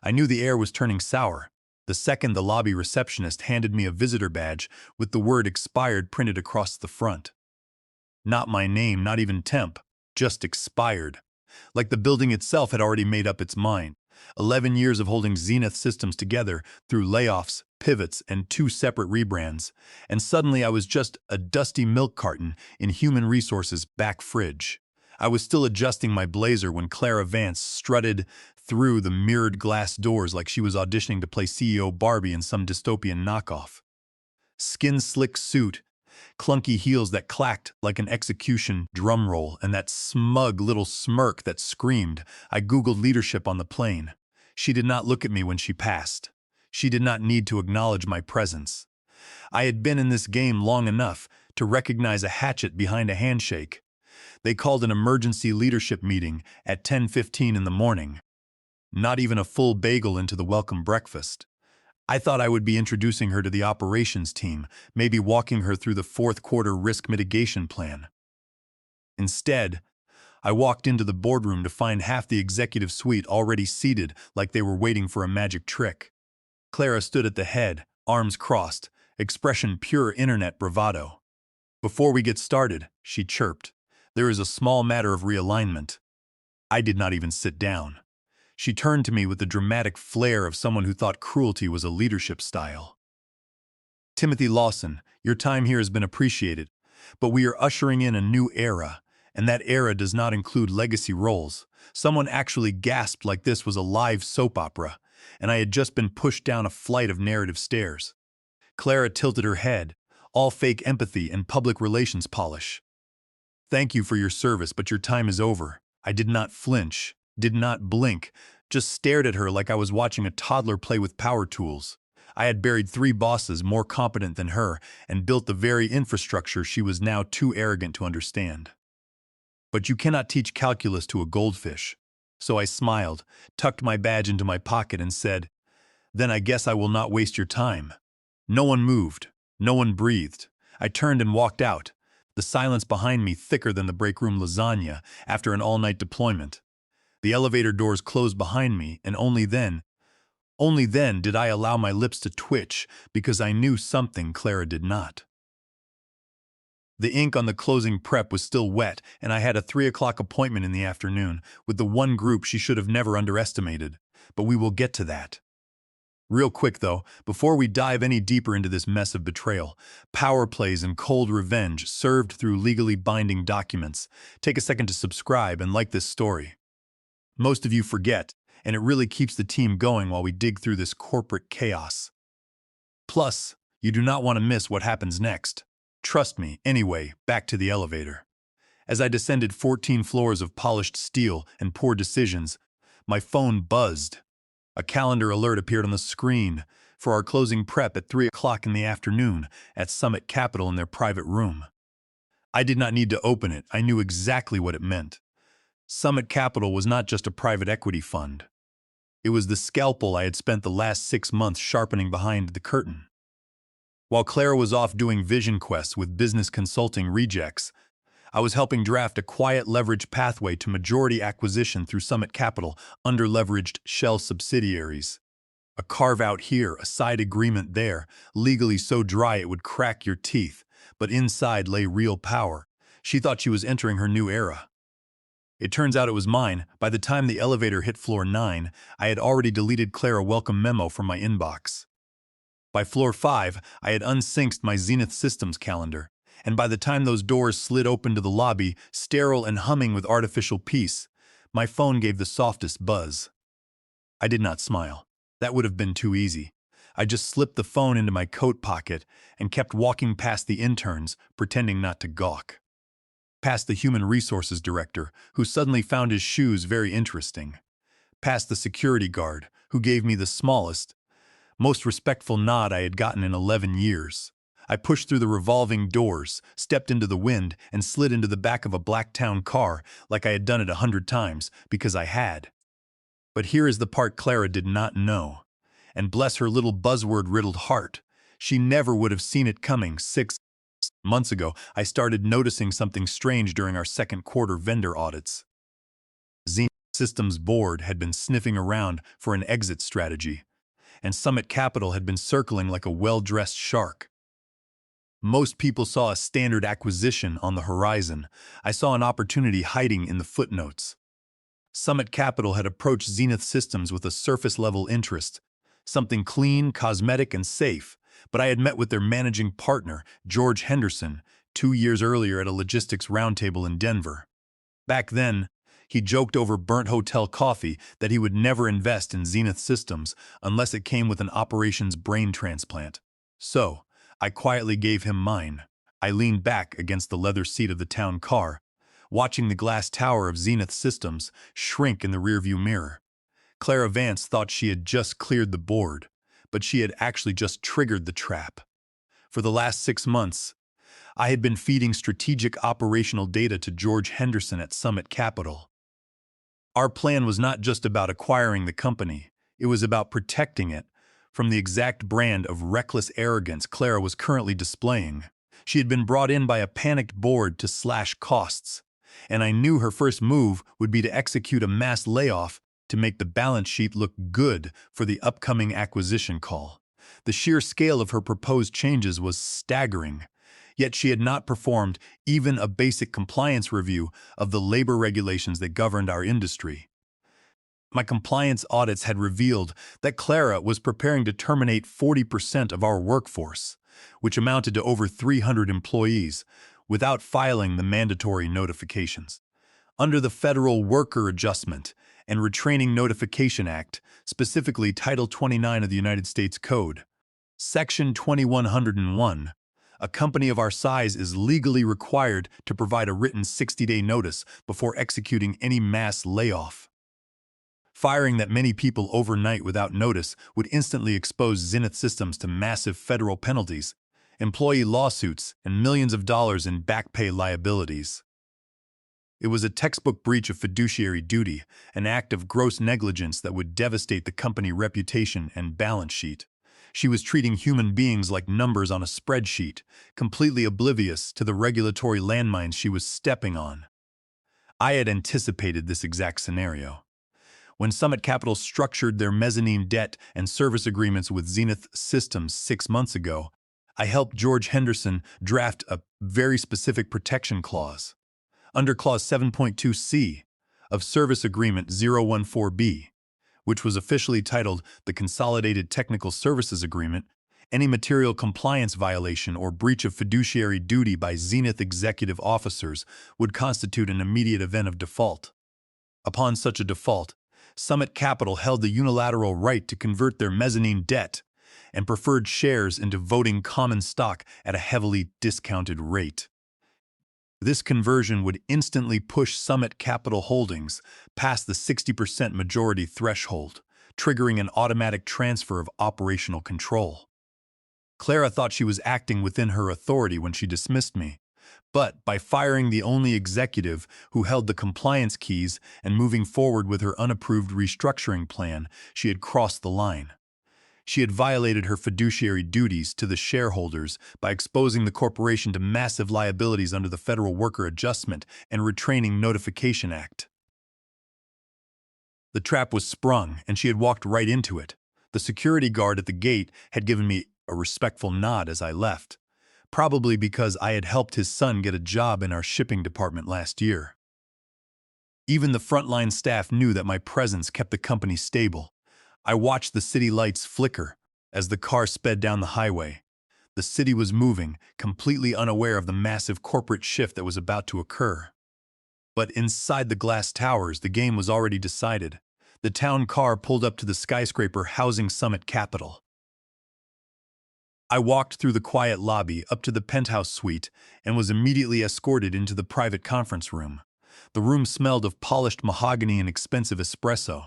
I knew the air was turning sour the second the lobby receptionist handed me a visitor badge with the word expired printed across the front. Not my name, not even temp, just expired. Like the building itself had already made up its mind. 11 years of holding Zenith Systems together through layoffs, pivots, and 2 separate rebrands, and suddenly I was just a dusty milk carton in human resources back fridge. I was still adjusting my blazer when Clara Vance strutted through the mirrored glass doors like she was auditioning to play CEO Barbie in some dystopian knockoff. Skin-slick suit, clunky heels that clacked like an execution drum roll, and that smug little smirk that screamed, I Googled leadership on the plane. She did not look at me when she passed. She did not need to acknowledge my presence. I had been in this game long enough to recognize a hatchet behind a handshake. They called an emergency leadership meeting at 10:15 in the morning. Not even a full bagel into the welcome breakfast. I thought I would be introducing her to the operations team, maybe walking her through the fourth quarter risk mitigation plan. Instead, I walked into the boardroom to find half the executive suite already seated like they were waiting for a magic trick. Clara stood at the head, arms crossed, expression pure internet bravado. "Before we get started," she chirped, "there is a small matter of realignment." I did not even sit down. She turned to me with the dramatic flair of someone who thought cruelty was a leadership style. "Timothy Lawson, your time here has been appreciated, but we are ushering in a new era, and that era does not include legacy roles." Someone actually gasped like this was a live soap opera, and I had just been pushed down a flight of narrative stairs. Clara tilted her head, all fake empathy and public relations polish. "Thank you for your service, but your time is over." I did not flinch, did not blink, just stared at her like I was watching a toddler play with power tools. I had buried 3 bosses more competent than her and built the very infrastructure she was now too arrogant to understand. "But you cannot teach calculus to a goldfish." So I smiled, tucked my badge into my pocket and said, "Then I guess I will not waste your time." No one moved. No one breathed. I turned and walked out, the silence behind me thicker than the break room lasagna after an all-night deployment. The elevator doors closed behind me, and only then did I allow my lips to twitch because I knew something Clara did not. The ink on the closing prep was still wet, and I had a 3 o'clock appointment in the afternoon with the one group she should have never underestimated. But we will get to that. Real quick, though, before we dive any deeper into this mess of betrayal, power plays and cold revenge served through legally binding documents, take a second to subscribe and like this story. Most of you forget, and it really keeps the team going while we dig through this corporate chaos. Plus, you do not want to miss what happens next. Trust me. Anyway, back to the elevator. As I descended 14 floors of polished steel and poor decisions, my phone buzzed. A calendar alert appeared on the screen for our closing prep at 3 o'clock in the afternoon at Summit Capital in their private room. I did not need to open it. I knew exactly what it meant. Summit Capital was not just a private equity fund. It was the scalpel I had spent the last 6 months sharpening behind the curtain. While Clara was off doing vision quests with business consulting rejects, I was helping draft a quiet leverage pathway to majority acquisition through Summit Capital under-leveraged shell subsidiaries. A carve-out here, a side agreement there, legally so dry it would crack your teeth, but inside lay real power. She thought she was entering her new era. It turns out it was mine. By the time the elevator hit floor 9, I had already deleted Clara welcome memo from my inbox. By floor 5, I had unsynced my Zenith Systems calendar. And by the time those doors slid open to the lobby, sterile and humming with artificial peace, my phone gave the softest buzz. I did not smile. That would have been too easy. I just slipped the phone into my coat pocket and kept walking past the interns, pretending not to gawk. Past the human resources director, who suddenly found his shoes very interesting. Past the security guard, who gave me the smallest, most respectful nod I had gotten in 11 years. I pushed through the revolving doors, stepped into the wind, and slid into the back of a Blacktown car like I had done it 100 times, because I had. But here is the part Clara did not know. And bless her little buzzword-riddled heart, she never would have seen it coming. 6 months ago, I started noticing something strange during our second quarter vendor audits. Zenith Systems Board had been sniffing around for an exit strategy, and Summit Capital had been circling like a well-dressed shark. Most people saw a standard acquisition on the horizon. I saw an opportunity hiding in the footnotes. Summit Capital had approached Zenith Systems with a surface-level interest, something clean, cosmetic, and safe, but I had met with their managing partner, George Henderson, 2 years earlier at a logistics roundtable in Denver. Back then, he joked over burnt hotel coffee that he would never invest in Zenith Systems unless it came with an operations brain transplant. So, I quietly gave him mine. I leaned back against the leather seat of the town car, watching the glass tower of Zenith Systems shrink in the rearview mirror. Clara Vance thought she had just cleared the board, but she had actually just triggered the trap. For the last 6 months, I had been feeding strategic operational data to George Henderson at Summit Capital. Our plan was not just about acquiring the company, it was about protecting it from the exact brand of reckless arrogance Clara was currently displaying. She had been brought in by a panicked board to slash costs, and I knew her first move would be to execute a mass layoff to make the balance sheet look good for the upcoming acquisition call. The sheer scale of her proposed changes was staggering, yet she had not performed even a basic compliance review of the labor regulations that governed our industry. My compliance audits had revealed that Clara was preparing to terminate 40% of our workforce, which amounted to over 300 employees, without filing the mandatory notifications. Under the Federal Worker Adjustment and Retraining Notification Act, specifically Title 29 of the United States Code, Section 2101, a company of our size is legally required to provide a written 60-day notice before executing any mass layoff. Firing that many people overnight without notice would instantly expose Zenith Systems to massive federal penalties, employee lawsuits, and millions of dollars in back pay liabilities. It was a textbook breach of fiduciary duty, an act of gross negligence that would devastate the company reputation and balance sheet. She was treating human beings like numbers on a spreadsheet, completely oblivious to the regulatory landmines she was stepping on. I had anticipated this exact scenario. When Summit Capital structured their mezzanine debt and service agreements with Zenith Systems 6 months ago, I helped George Henderson draft a very specific protection clause. Under Clause 7.2c of Service Agreement 014B, which was officially titled the Consolidated Technical Services Agreement, any material compliance violation or breach of fiduciary duty by Zenith executive officers would constitute an immediate event of default. Upon such a default, Summit Capital held the unilateral right to convert their mezzanine debt and preferred shares into voting common stock at a heavily discounted rate. This conversion would instantly push Summit Capital Holdings past the 60% majority threshold, triggering an automatic transfer of operational control. Clara thought she was acting within her authority when she dismissed me, but by firing the only executive who held the compliance keys and moving forward with her unapproved restructuring plan, she had crossed the line. She had violated her fiduciary duties to the shareholders by exposing the corporation to massive liabilities under the Federal Worker Adjustment and Retraining Notification Act. The trap was sprung, and she had walked right into it. The security guard at the gate had given me a respectful nod as I left, probably because I had helped his son get a job in our shipping department last year. Even the frontline staff knew that my presence kept the company stable. I watched the city lights flicker as the car sped down the highway. The city was moving, completely unaware of the massive corporate shift that was about to occur. But inside the glass towers, the game was already decided. The town car pulled up to the skyscraper housing Summit Capital. I walked through the quiet lobby up to the penthouse suite and was immediately escorted into the private conference room. The room smelled of polished mahogany and expensive espresso.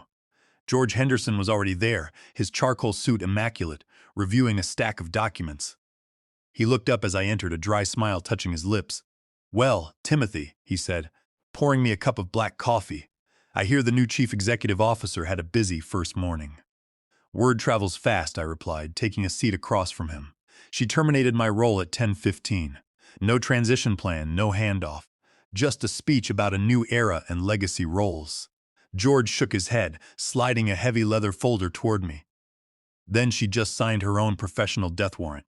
George Henderson was already there, his charcoal suit immaculate, reviewing a stack of documents. He looked up as I entered, a dry smile touching his lips. "Well, Timothy," he said, pouring me a cup of black coffee, "I hear the new chief executive officer had a busy first morning." "Word travels fast," I replied, taking a seat across from him. "She terminated my role at 10:15. No transition plan, no handoff. Just a speech about a new era and legacy roles. George shook his head, sliding a heavy leather folder toward me. Then she just signed her own professional death warrant.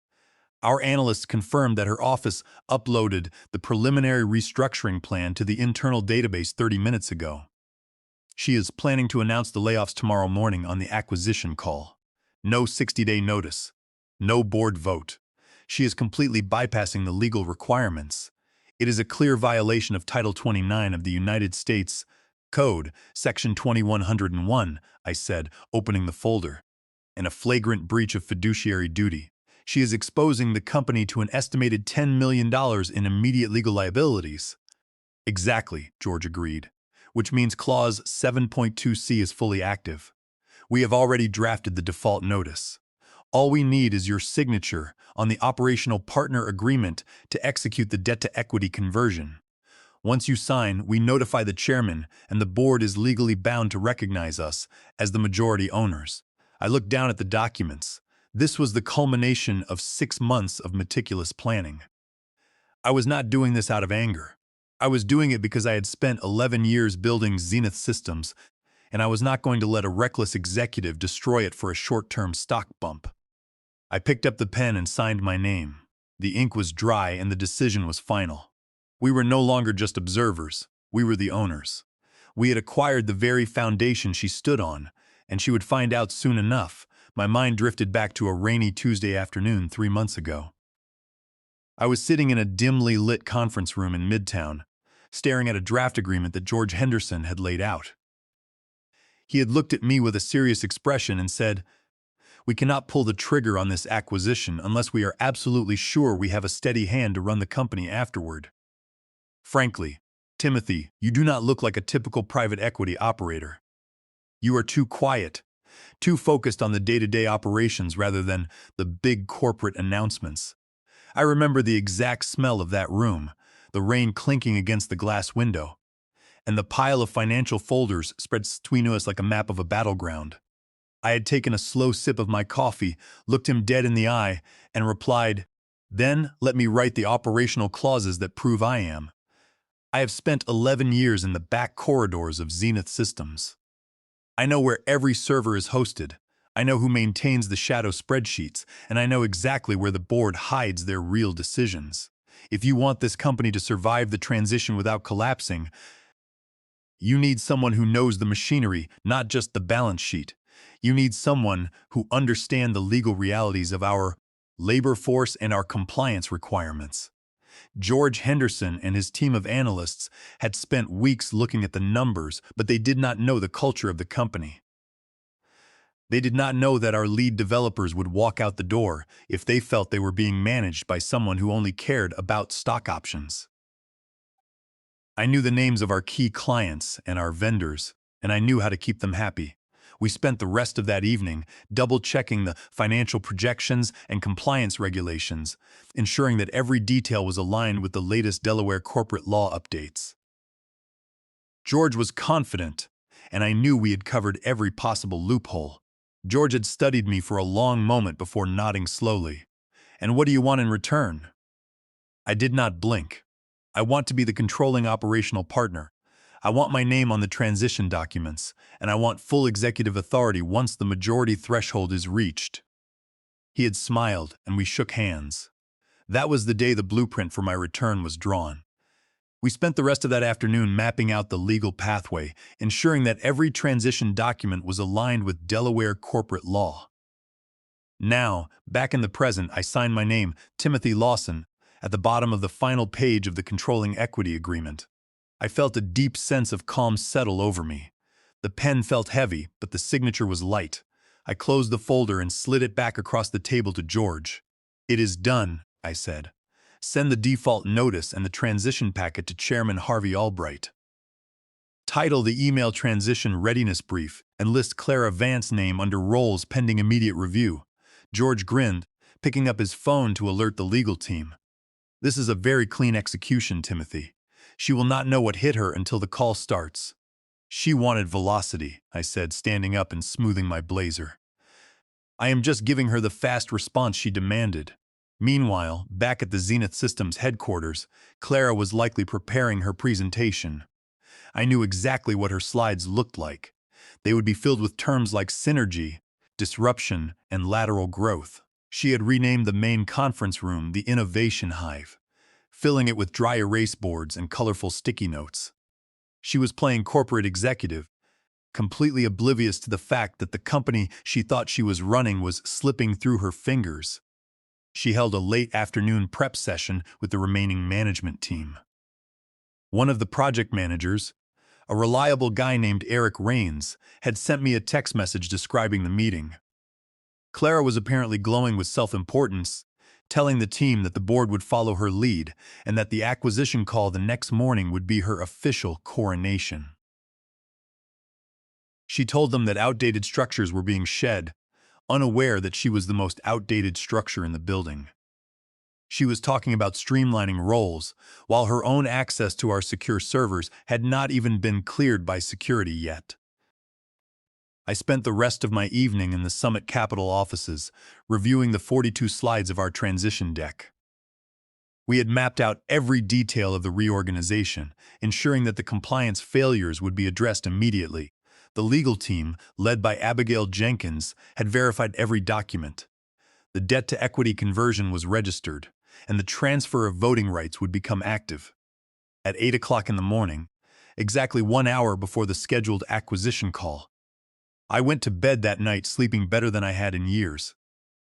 Our analysts confirmed that her office uploaded the preliminary restructuring plan to the internal database 30 minutes ago. She is planning to announce the layoffs tomorrow morning on the acquisition call. No 60-day notice. No board vote. She is completely bypassing the legal requirements. It is a clear violation of Title 29 of the United States Code, Section 2101, I said, opening the folder. And a flagrant breach of fiduciary duty. She is exposing the company to an estimated $10 million in immediate legal liabilities. Exactly, George agreed, which means Clause 7.2c is fully active. We have already drafted the default notice. All we need is your signature on the operational partner agreement to execute the debt-to-equity conversion. Once you sign, we notify the chairman, and the board is legally bound to recognize us as the majority owners. I looked down at the documents. This was the culmination of 6 months of meticulous planning. I was not doing this out of anger. I was doing it because I had spent 11 years building Zenith Systems, and I was not going to let a reckless executive destroy it for a short-term stock bump. I picked up the pen and signed my name. The ink was dry and the decision was final. We were no longer just observers. We were the owners. We had acquired the very foundation she stood on, and she would find out soon enough. My mind drifted back to a rainy Tuesday afternoon 3 months ago. I was sitting in a dimly lit conference room in Midtown, staring at a draft agreement that George Henderson had laid out. He had looked at me with a serious expression and said, "We cannot pull the trigger on this acquisition unless we are absolutely sure we have a steady hand to run the company afterward. Frankly, Timothy, you do not look like a typical private equity operator. You are too quiet, too focused on the day-to-day operations rather than the big corporate announcements." I remember the exact smell of that room, the rain clinking against the glass window, and the pile of financial folders spread between us like a map of a battleground. I had taken a slow sip of my coffee, looked him dead in the eye, and replied, "Then let me write the operational clauses that prove I am. I have spent 11 years in the back corridors of Zenith Systems. I know where every server is hosted. I know who maintains the shadow spreadsheets, and I know exactly where the board hides their real decisions. If you want this company to survive the transition without collapsing, you need someone who knows the machinery, not just the balance sheet. You need someone who understands the legal realities of our labor force and our compliance requirements." George Henderson and his team of analysts had spent weeks looking at the numbers, but they did not know the culture of the company. They did not know that our lead developers would walk out the door if they felt they were being managed by someone who only cared about stock options. I knew the names of our key clients and our vendors, and I knew how to keep them happy. We spent the rest of that evening double-checking the financial projections and compliance regulations, ensuring that every detail was aligned with the latest Delaware corporate law updates. George was confident, and I knew we had covered every possible loophole. George had studied me for a long moment before nodding slowly. "And what do you want in return?" I did not blink. "I want to be the controlling operational partner. I want my name on the transition documents, and I want full executive authority once the majority threshold is reached." He had smiled, and we shook hands. That was the day the blueprint for my return was drawn. We spent the rest of that afternoon mapping out the legal pathway, ensuring that every transition document was aligned with Delaware corporate law. Now, back in the present, I signed my name, Timothy Lawson, at the bottom of the final page of the controlling equity agreement. I felt a deep sense of calm settle over me. The pen felt heavy, but the signature was light. I closed the folder and slid it back across the table to George. "It is done," I said. "Send the default notice and the transition packet to Chairman Harvey Albright. Title the email Transition Readiness Brief and list Clara Vance's name under roles pending immediate review." George grinned, picking up his phone to alert the legal team. "This is a very clean execution, Timothy. She will not know what hit her until the call starts." "She wanted velocity," I said, standing up and smoothing my blazer. "I am just giving her the fast response she demanded." Meanwhile, back at the Zenith Systems headquarters, Clara was likely preparing her presentation. I knew exactly what her slides looked like. They would be filled with terms like synergy, disruption, and lateral growth. She had renamed the main conference room the Innovation Hive, filling it with dry erase boards and colorful sticky notes. She was playing corporate executive, completely oblivious to the fact that the company she thought she was running was slipping through her fingers. She held a late afternoon prep session with the remaining management team. One of the project managers, a reliable guy named Eric Rains, had sent me a text message describing the meeting. Clara was apparently glowing with self-importance, telling the team that the board would follow her lead and that the acquisition call the next morning would be her official coronation. She told them that outdated structures were being shed, unaware that she was the most outdated structure in the building. She was talking about streamlining roles, while her own access to our secure servers had not even been cleared by security yet. I spent the rest of my evening in the Summit Capital offices, reviewing the 42 slides of our transition deck. We had mapped out every detail of the reorganization, ensuring that the compliance failures would be addressed immediately. The legal team, led by Abigail Jenkins, had verified every document. The debt-to-equity conversion was registered, and the transfer of voting rights would become active. At 8 o'clock in the morning, exactly 1 hour before the scheduled acquisition call, I went to bed that night sleeping better than I had in years.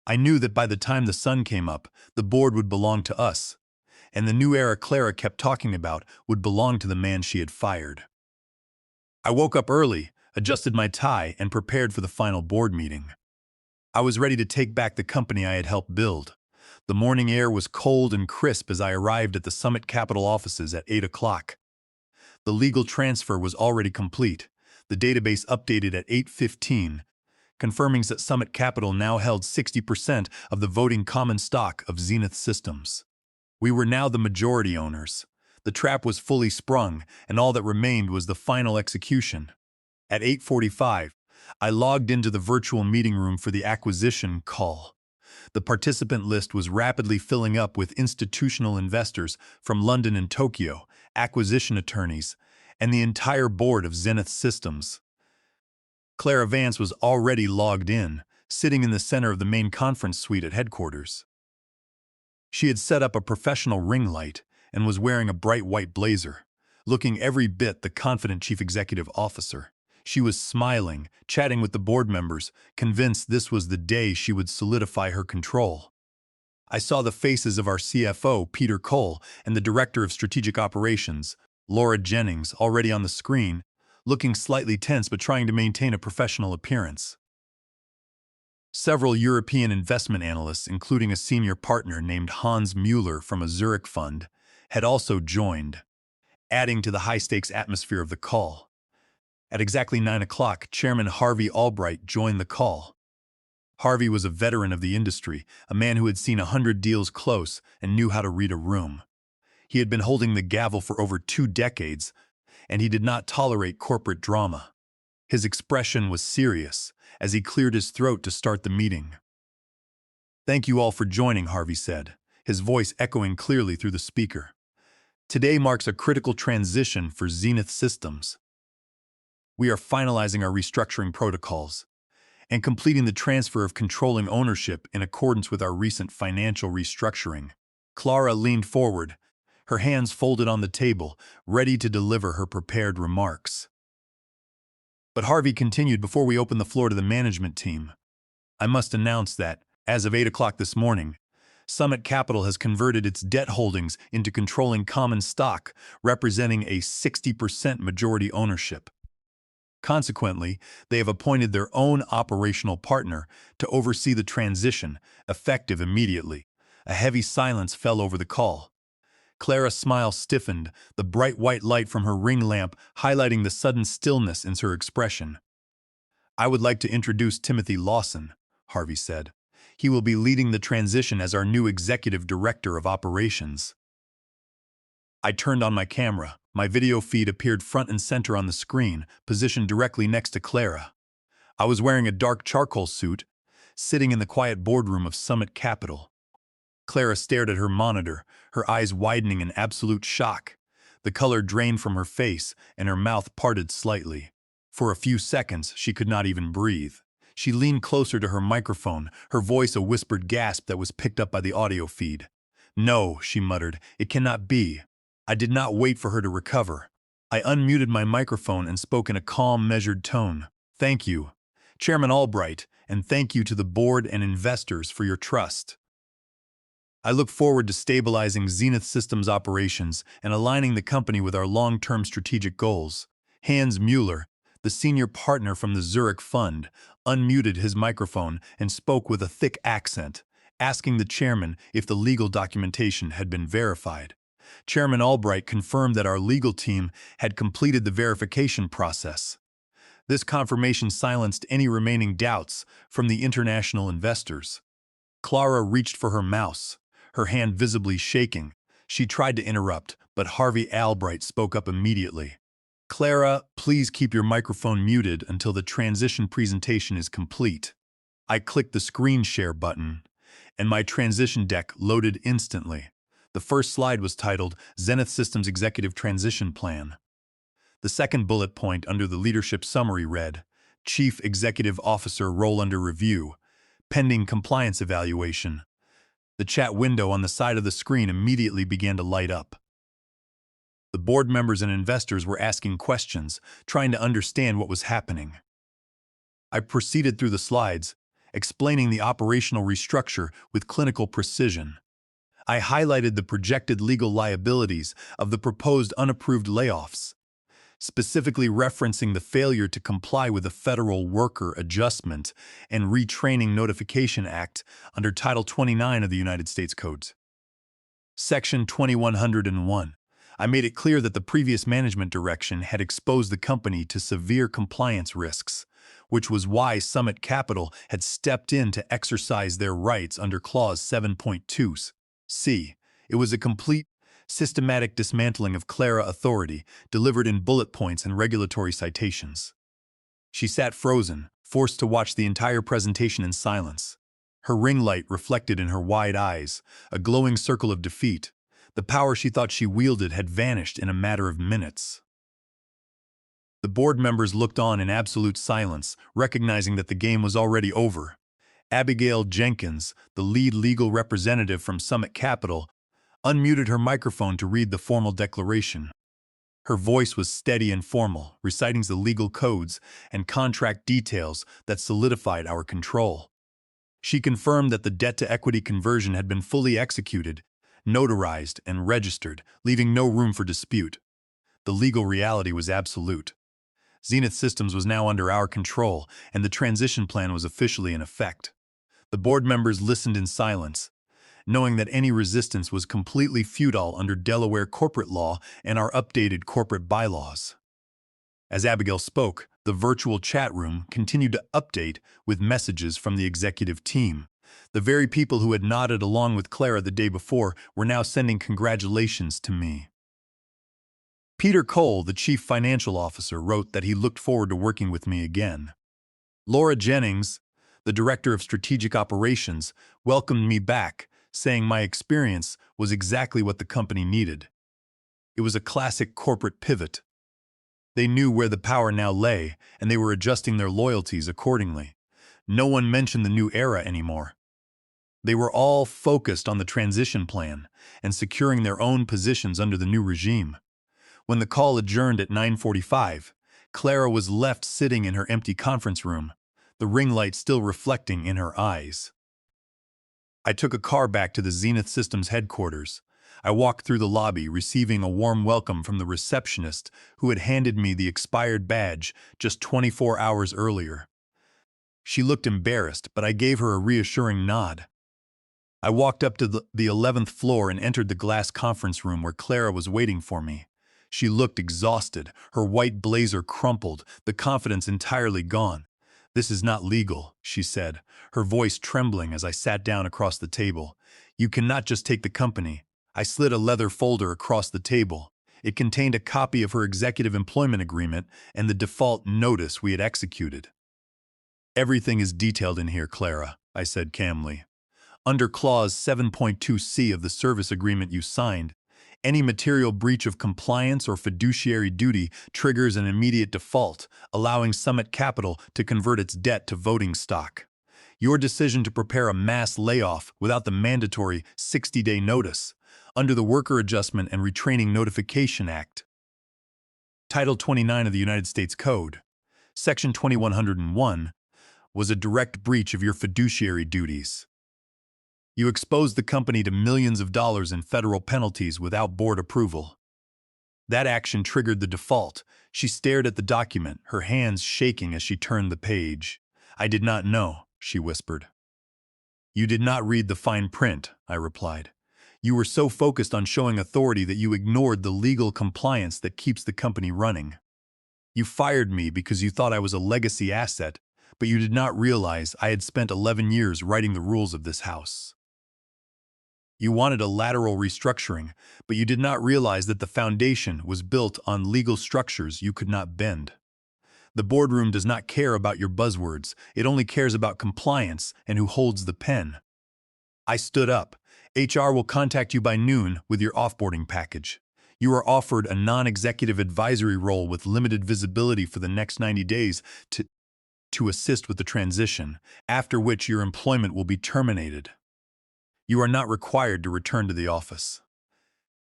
I knew that by the time the sun came up, the board would belong to us, and the new era Clara kept talking about would belong to the man she had fired. I woke up early, adjusted my tie, and prepared for the final board meeting. I was ready to take back the company I had helped build. The morning air was cold and crisp as I arrived at the Summit Capital offices at 8 o'clock. The legal transfer was already complete, the database updated at 8:15, confirming that Summit Capital now held 60% of the voting common stock of Zenith Systems. We were now the majority owners. The trap was fully sprung, and all that remained was the final execution. At 8:45, I logged into the virtual meeting room for the acquisition call. The participant list was rapidly filling up with institutional investors from London and Tokyo, acquisition attorneys, and the entire board of Zenith Systems. Clara Vance was already logged in, sitting in the center of the main conference suite at headquarters. She had set up a professional ring light and was wearing a bright white blazer, looking every bit the confident chief executive officer. She was smiling, chatting with the board members, convinced this was the day she would solidify her control. I saw the faces of our CFO, Peter Cole, and the Director of Strategic Operations, Laura Jennings, already on the screen, looking slightly tense but trying to maintain a professional appearance. Several European investment analysts, including a senior partner named Hans Mueller from a Zurich fund, had also joined, adding to the high-stakes atmosphere of the call. At exactly 9 o'clock, Chairman Harvey Albright joined the call. Harvey was a veteran of the industry, a man who had seen 100 deals close and knew how to read a room. He had been holding the gavel for over 2 decades, and he did not tolerate corporate drama. His expression was serious as he cleared his throat to start the meeting. "Thank you all for joining," Harvey said, his voice echoing clearly through the speaker. "Today marks a critical transition for Zenith Systems. We are finalizing our restructuring protocols and completing the transfer of controlling ownership in accordance with our recent financial restructuring." Clara leaned forward, her hands folded on the table, ready to deliver her prepared remarks. But Harvey continued before we opened the floor to the management team. "I must announce that, as of 8 o'clock this morning, Summit Capital has converted its debt holdings into controlling common stock, representing a 60% majority ownership. Consequently, they have appointed their own operational partner to oversee the transition, effective immediately." A heavy silence fell over the call. Clara's smile stiffened, the bright white light from her ring lamp highlighting the sudden stillness in her expression. "I would like to introduce Timothy Lawson," Harvey said. "He will be leading the transition as our new executive director of operations." I turned on my camera. My video feed appeared front and center on the screen, positioned directly next to Clara. I was wearing a dark charcoal suit, sitting in the quiet boardroom of Summit Capital. Clara stared at her monitor, her eyes widening in absolute shock. The color drained from her face, and her mouth parted slightly. For a few seconds, she could not even breathe. She leaned closer to her microphone, her voice a whispered gasp that was picked up by the audio feed. "No," she muttered, "it cannot be." I did not wait for her to recover. I unmuted my microphone and spoke in a calm, measured tone. "Thank you, Chairman Albright, and thank you to the board and investors for your trust. I look forward to stabilizing Zenith Systems operations and aligning the company with our long-term strategic goals." Hans Mueller, the senior partner from the Zurich Fund, unmuted his microphone and spoke with a thick accent, asking the chairman if the legal documentation had been verified. Chairman Albright confirmed that our legal team had completed the verification process. This confirmation silenced any remaining doubts from the international investors. Clara reached for her mouse, her hand visibly shaking. She tried to interrupt, but Harvey Albright spoke up immediately. "Clara, please keep your microphone muted until the transition presentation is complete." I clicked the screen share button, and my transition deck loaded instantly. The first slide was titled Zenith Systems Executive Transition Plan. The second bullet point under the leadership summary read, Chief Executive Officer role under review, pending compliance evaluation. The chat window on the side of the screen immediately began to light up. The board members and investors were asking questions, trying to understand what was happening. I proceeded through the slides, explaining the operational restructure with clinical precision. I highlighted the projected legal liabilities of the proposed unapproved layoffs, specifically referencing the failure to comply with the Federal Worker Adjustment and Retraining Notification Act under Title 29 of the United States Codes. Section 2101. I made it clear that the previous management direction had exposed the company to severe compliance risks, which was why Summit Capital had stepped in to exercise their rights under Clause 7.2 C. It was a complete, systematic dismantling of Clara authority, delivered in bullet points and regulatory citations. She sat frozen, forced to watch the entire presentation in silence. Her ring light reflected in her wide eyes, a glowing circle of defeat. The power she thought she wielded had vanished in a matter of minutes. The board members looked on in absolute silence, recognizing that the game was already over. Abigail Jenkins, the lead legal representative from Summit Capital, unmuted her microphone to read the formal declaration. Her voice was steady and formal, reciting the legal codes and contract details that solidified our control. She confirmed that the debt-to-equity conversion had been fully executed, notarized, and registered, leaving no room for dispute. The legal reality was absolute. Zenith Systems was now under our control, and the transition plan was officially in effect. The board members listened in silence, knowing that any resistance was completely futile under Delaware corporate law and our updated corporate bylaws. As Abigail spoke, the virtual chat room continued to update with messages from the executive team. The very people who had nodded along with Clara the day before were now sending congratulations to me. Peter Cole, the chief financial officer, wrote that he looked forward to working with me again. Laura Jennings, the director of strategic operations, welcomed me back, saying my experience was exactly what the company needed. It was a classic corporate pivot. They knew where the power now lay, and they were adjusting their loyalties accordingly. No one mentioned the new era anymore. They were all focused on the transition plan and securing their own positions under the new regime. When the call adjourned at 9:45, Clara was left sitting in her empty conference room, the ring light still reflecting in her eyes. I took a car back to the Zenith Systems headquarters. I walked through the lobby, receiving a warm welcome from the receptionist who had handed me the expired badge just 24 hours earlier. She looked embarrassed, but I gave her a reassuring nod. I walked up to the 11th floor and entered the glass conference room where Clara was waiting for me. She looked exhausted, her white blazer crumpled, the confidence entirely gone. "This is not legal," she said, her voice trembling as I sat down across the table. "You cannot just take the company." I slid a leather folder across the table. It contained a copy of her executive employment agreement and the default notice we had executed. "Everything is detailed in here, Clara," I said calmly. "Under Clause 7.2C of the service agreement you signed, Any material breach of compliance or fiduciary duty triggers an immediate default, allowing Summit Capital to convert its debt to voting stock. Your decision to prepare a mass layoff without the mandatory 60-day notice under the Worker Adjustment and Retraining Notification Act. Title 29 of the United States Code, Section 2101, was a direct breach of your fiduciary duties. You exposed the company to millions of dollars in federal penalties without board approval. That action triggered the default. She stared at the document, her hands shaking as she turned the page. "I did not know," she whispered. "You did not read the fine print," I replied. "You were so focused on showing authority that you ignored the legal compliance that keeps the company running. You fired me because you thought I was a legacy asset, but you did not realize I had spent 11 years writing the rules of this house. You wanted a lateral restructuring, but you did not realize that the foundation was built on legal structures you could not bend. The boardroom does not care about your buzzwords. It only cares about compliance and who holds the pen." I stood up. "HR will contact you by noon with your offboarding package. You are offered a non-executive advisory role with limited visibility for the next 90 days to assist with the transition, after which your employment will be terminated. You are not required to return to the office."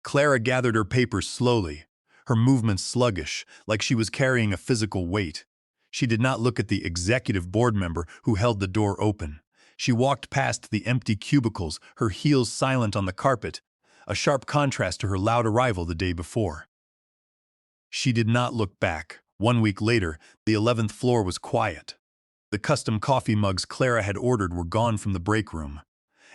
Clara gathered her papers slowly, her movements sluggish, like she was carrying a physical weight. She did not look at the executive board member who held the door open. She walked past the empty cubicles, her heels silent on the carpet, a sharp contrast to her loud arrival the day before. She did not look back. 1 week later, the 11th floor was quiet. The custom coffee mugs Clara had ordered were gone from the break room,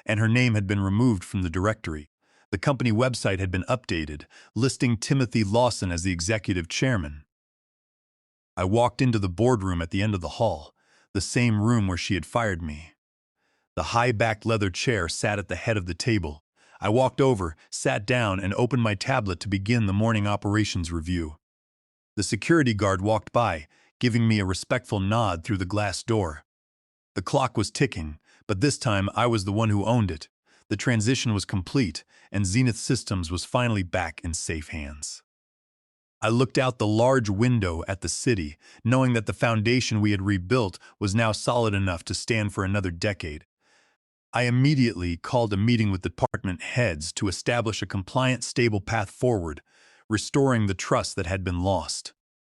and her name had been removed from the directory. The company website had been updated, listing Timothy Lawson as the executive chairman. I walked into the boardroom at the end of the hall, the same room where she had fired me. The high-backed leather chair sat at the head of the table. I walked over, sat down, and opened my tablet to begin the morning operations review. The security guard walked by, giving me a respectful nod through the glass door. The clock was ticking, but this time I was the one who owned it. The transition was complete, and Zenith Systems was finally back in safe hands. I looked out the large window at the city, knowing that the foundation we had rebuilt was now solid enough to stand for another decade. I immediately called a meeting with department heads to establish a compliant, stable path forward, restoring the trust that had been lost.